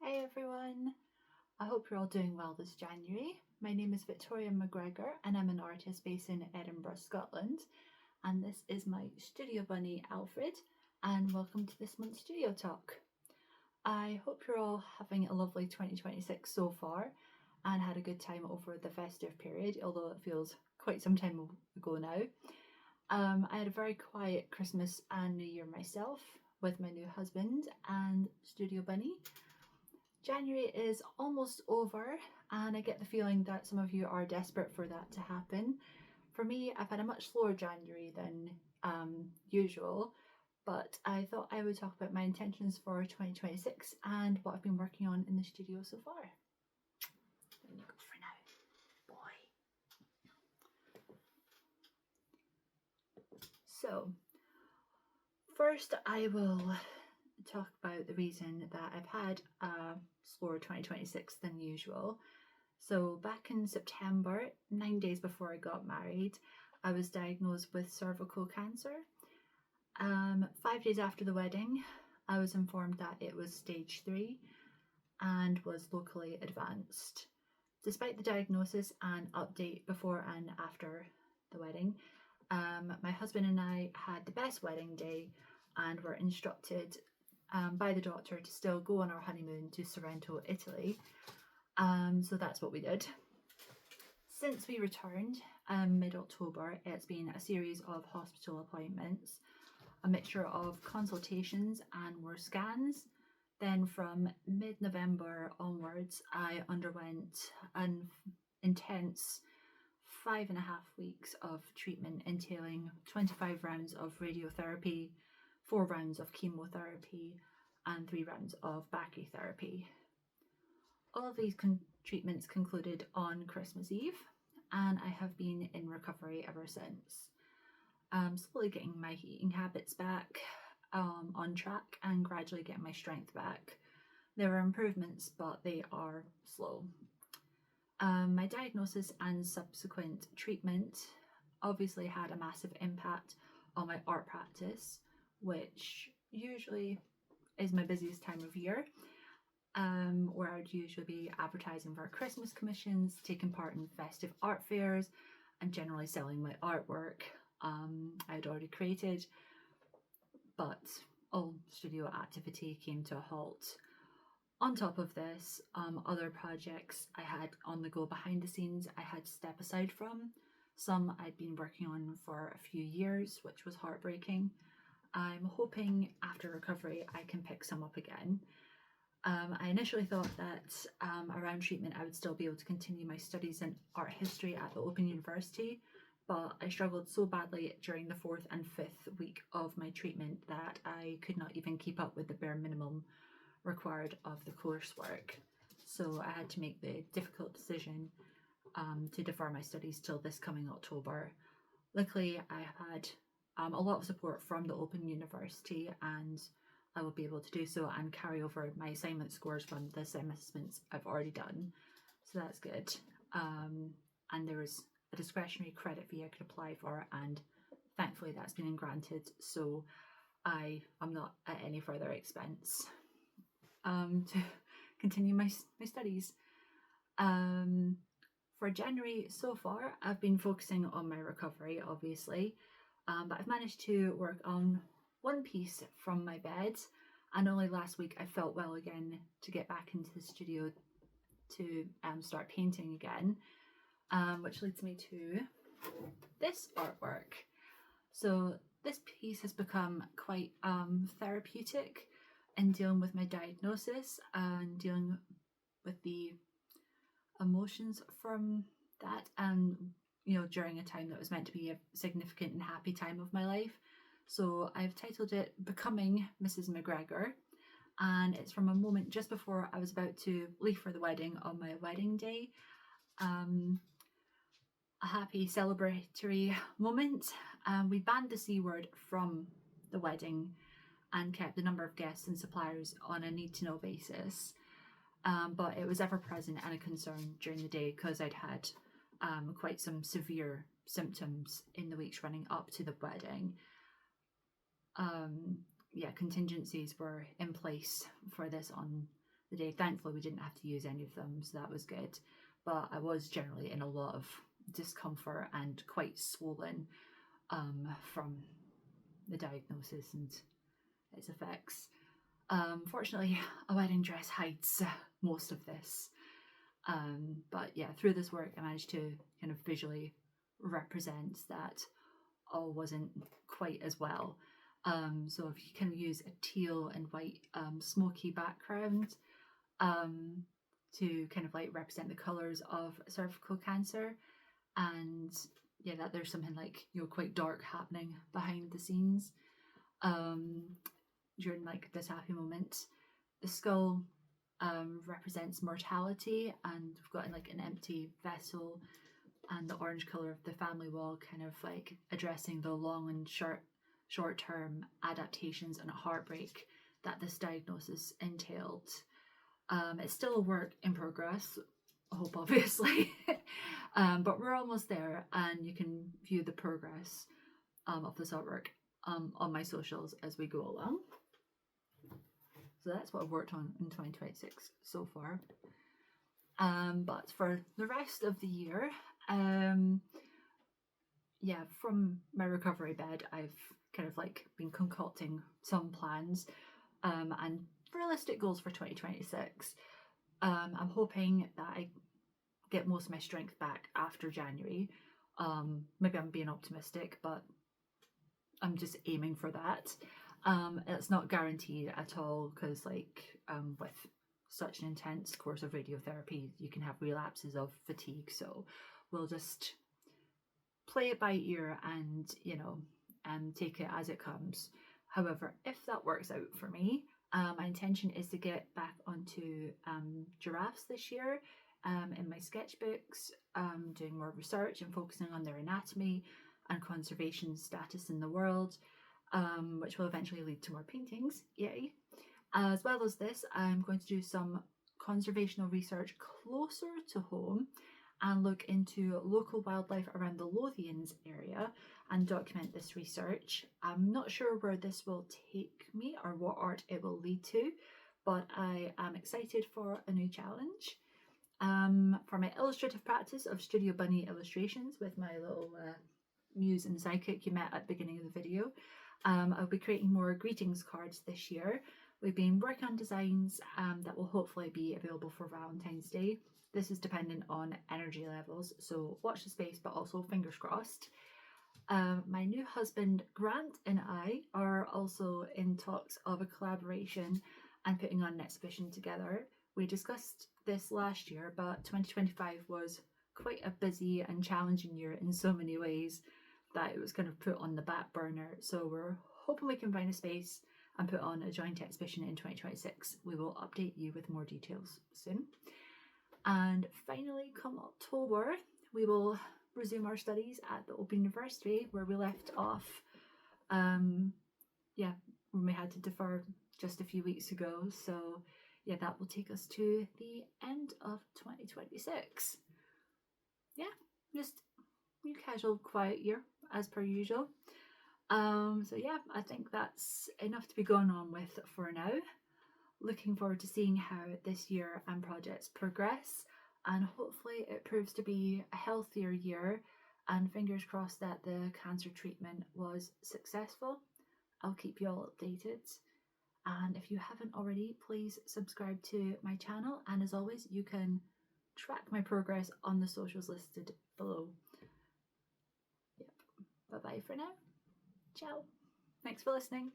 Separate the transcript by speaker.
Speaker 1: Hey everyone, I hope you're all doing well this January. My name is Victoria McGregor and I'm an artist based in Edinburgh, Scotland. And this is my studio bunny Alfred, and welcome to this month's studio talk. I hope you're all having a lovely 2026 so far and had a good time over the festive period, although it feels quite some time ago now. I had a very quiet Christmas and New Year myself with my new husband and studio bunny. January is almost over, and I get the feeling that some of you are desperate for that to happen. For me, I've had a much slower January than usual, but I thought I would talk about my intentions for 2026 and what I've been working on in the studio so far. There you go for now, boy. So, first I will talk about the reason that I've had a slower 2026 than usual. So back in September, 9 days before I got married, I was diagnosed with cervical cancer. 5 days after the wedding, I was informed that it was stage 3 and was locally advanced. Despite the diagnosis and update before and after the wedding, my husband and I had the best wedding day and were instructed by the doctor to still go on our honeymoon to Sorrento, Italy. So that's what we did. Since we returned mid-October, it's been a series of hospital appointments, a mixture of consultations and more scans. Then from mid-November onwards, I underwent an intense 5.5 weeks of treatment entailing 25 rounds of radiotherapy, 4 rounds of chemotherapy and 3 rounds of brachytherapy. All of these treatments concluded on Christmas Eve, and I have been in recovery ever since. Slowly getting my eating habits back on track and gradually getting my strength back. There are improvements, but they are slow. My diagnosis and subsequent treatment obviously had a massive impact on my art practice, which usually is my busiest time of year, where I'd usually be advertising for Christmas commissions, taking part in festive art fairs, and generally selling my artwork I'd already created. But all studio activity came to a halt. On top of this, other projects I had on the go behind the scenes I had to step aside from. Some I'd been working on for a few years, which was heartbreaking. I'm hoping after recovery I can pick some up again. I initially thought that around treatment I would still be able to continue my studies in art history at the Open University, but I struggled so badly during the 4th and 5th week of my treatment that I could not even keep up with the bare minimum required of the coursework. So I had to make the difficult decision to defer my studies till this coming October. Luckily, I have had a lot of support from the Open University, and I will be able to do so and carry over my assignment scores from the assessments I've already done. So that's good. And there was a discretionary credit fee I could apply for, and thankfully that's been granted, so I am not at any further expense to continue my studies. For January so far, I've been focusing on my recovery, obviously, but I've managed to work on one piece from my bed, and only last week I felt well again to get back into the studio to start painting again, which leads me to this artwork. So this piece has become quite therapeutic in dealing with my diagnosis and dealing with the emotions from that, and during a time that was meant to be a significant and happy time of my life. So I've titled it Becoming Mrs. McGregor, and it's from a moment just before I was about to leave for the wedding on my wedding day. A happy celebratory moment. We banned the C word from the wedding and kept the number of guests and suppliers on a need-to-know basis. But it was ever present and a concern during the day because I'd had quite some severe symptoms in the weeks running up to the wedding. Contingencies were in place for this on the day. Thankfully, we didn't have to use any of them, so that was good. But I was generally in a lot of discomfort and quite swollen from the diagnosis and its effects. Fortunately, a wedding dress hides most of this. But yeah, through this work, I managed to kind of visually represent that all wasn't quite as well. So if you can use a teal and white smoky background to kind of like represent the colours of cervical cancer, and yeah, that there's something like, you know, quite dark happening behind the scenes during like this happy moment. The skull represents mortality, and we've got like an empty vessel, and the orange colour of the family wall kind of like addressing the long and short-term adaptations and heartbreak that this diagnosis entailed. It's still a work in progress, I hope, obviously, but we're almost there, and you can view the progress of this artwork on my socials as we go along. So that's what I've worked on in 2026 so far. But for the rest of the year, yeah, from my recovery bed, I've kind of like been concocting some plans and realistic goals for 2026. I'm hoping that I get most of my strength back after January. Maybe I'm being optimistic, but I'm just aiming for that. It's not guaranteed at all, because like with such an intense course of radiotherapy, you can have relapses of fatigue. So we'll just play it by ear and, you know, take it as it comes. However, if that works out for me, my intention is to get back onto giraffes this year in my sketchbooks, doing more research and focusing on their anatomy and conservation status in the world, which will eventually lead to more paintings, yay. As well as this, I'm going to do some conservational research closer to home and look into local wildlife around the Lothians area and document this research. I'm not sure where this will take me or what art it will lead to, but I am excited for a new challenge. For my illustrative practice of Studio Bunny illustrations with my little muse and psychic you met at the beginning of the video, I'll be creating more greetings cards this year. We've been working on designs that will hopefully be available for Valentine's Day. This is dependent on energy levels, so watch the space, but also fingers crossed. My new husband Grant and I are also in talks of a collaboration and putting on an exhibition together. We discussed this last year, but 2025 was quite a busy and challenging year in so many ways that it was kind of put on the back burner. So we're hoping we can find a space and put on a joint exhibition in 2026. We will update you with more details soon. And finally, come October, we will resume our studies at the Open University where we left off. Yeah, when we had to defer just a few weeks ago. So yeah, that will take us to the end of 2026. Yeah, just a casual, quiet year as per usual. So yeah, I think that's enough to be going on with for now. Looking forward to seeing how this year and projects progress, and hopefully it proves to be a healthier year, and fingers crossed that the cancer treatment was successful. I'll keep you all updated, and if you haven't already, please subscribe to my channel, and as always you can track my progress on the socials listed below. Yep. Bye bye for now. Ciao. Thanks for listening.